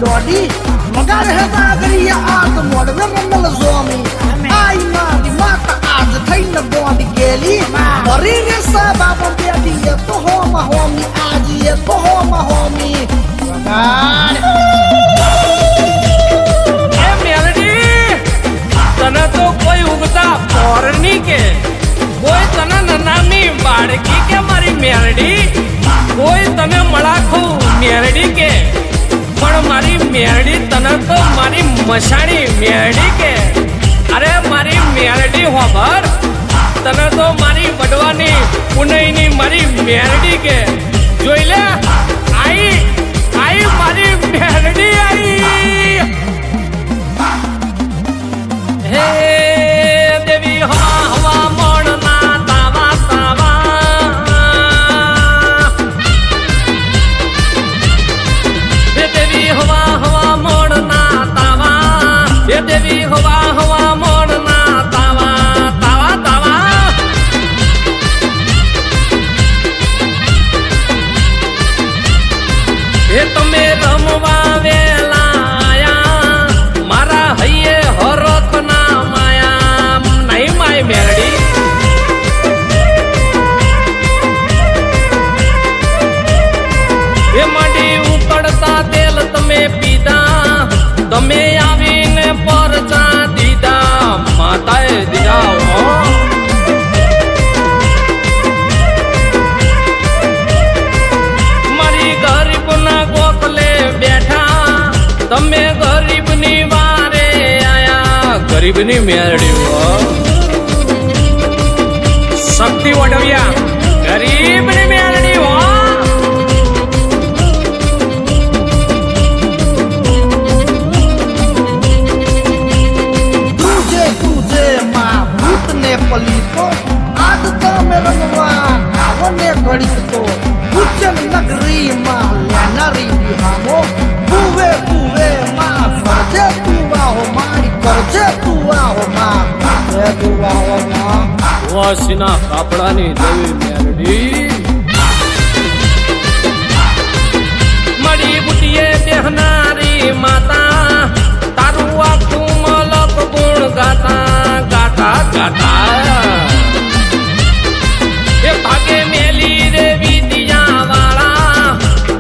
डॉडी मगर है नागरिया आज मोड़ में मंगल स्वामी आई मारी माता आज थई न बॉडी गेली मरी रे बाबा बेटी ये तो हो होमी आज ये तो हो होमी ए मेलडी तने तो कोई उगता पोरनी के कोई तने ननामी बाड़की के मारी मेलडी कोई तने मळाखू मेलडी के पण मारी मेलडी तने तो मारी मशाणी मेलडी के अरे मारी मेलडी होबर तने तो मारी बडवानी पुनईनी मारी मेलडी के જોઈ લે आई आई मारी मेलडी आई हे देवी हवा हवा मोड़ना तावा तावा हे देवी हवा हवा मोड़ना तावा हे देवी हवा हवा मोड़ना तावा तावा तावा हे तमे रमवा वेला आया मारा हइये हरत ना माया नहीं माय मेलडी हे माटी उकड़ता तेल तमे पीधा तमे आवीने परचा दीदा माताए दीदा हो मारी गरीब ना गोखले बैठा तमे गरीब नी वारे आया गरीब नी मेलडी हो शक्ति वडविया गरीब नी मेलडी हो तुझे तुझे माँ भूत ने पली तो आज तो मेरा आवने घड़ी तो उच्चन नगरी माँ लेनारी बिहामो पूवे पूवे माँ करजे तू आओ मारी करजे तू आओ माँ करजे तू आओ माँ वासिना कापड़ानी देवी मेलडी मड़ी बुटिये देहनारी माता तारू आखू मलक गुण गाता गाता गाता ए भागे मेली रे विदिया वाला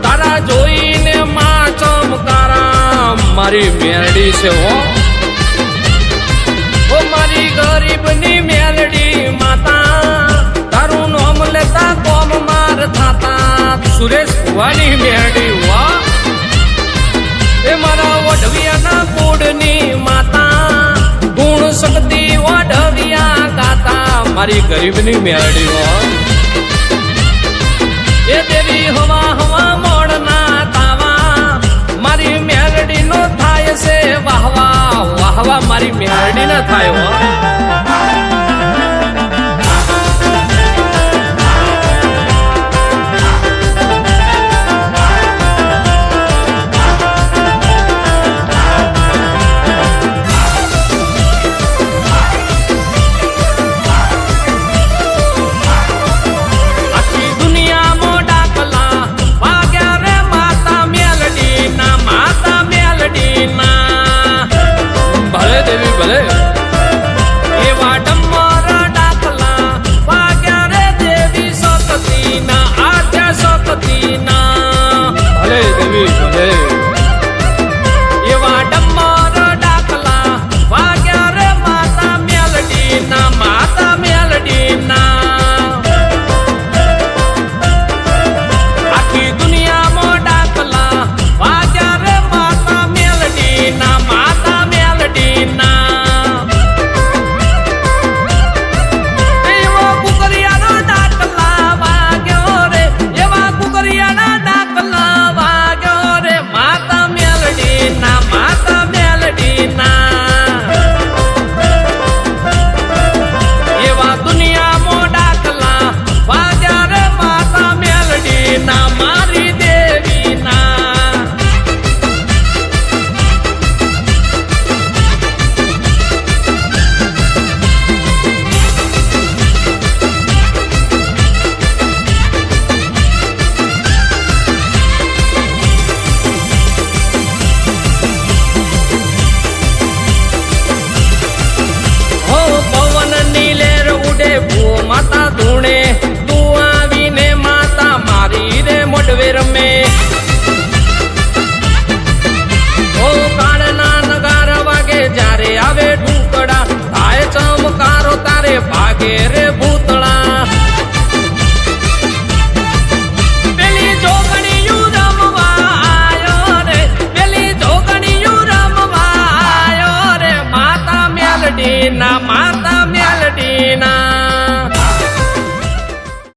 तारा जोईने मां चमकारा मारी मेलडी से हो ओ मारी गरीब नी मेलडी माता तारू नोम लेता कोम मार थाता सुरेश भुवानी मेलडी हुआ ए मारा वडविया ना कोडनी माता गुण शक्ति वडविया गाता मारी गरीब नी मेलडी हुआ ए देवी हवा हवा मोड़ना तावा मारी मेलडी नो थाय से वाहवा वाहवा मारी मेलडी ना थाय हो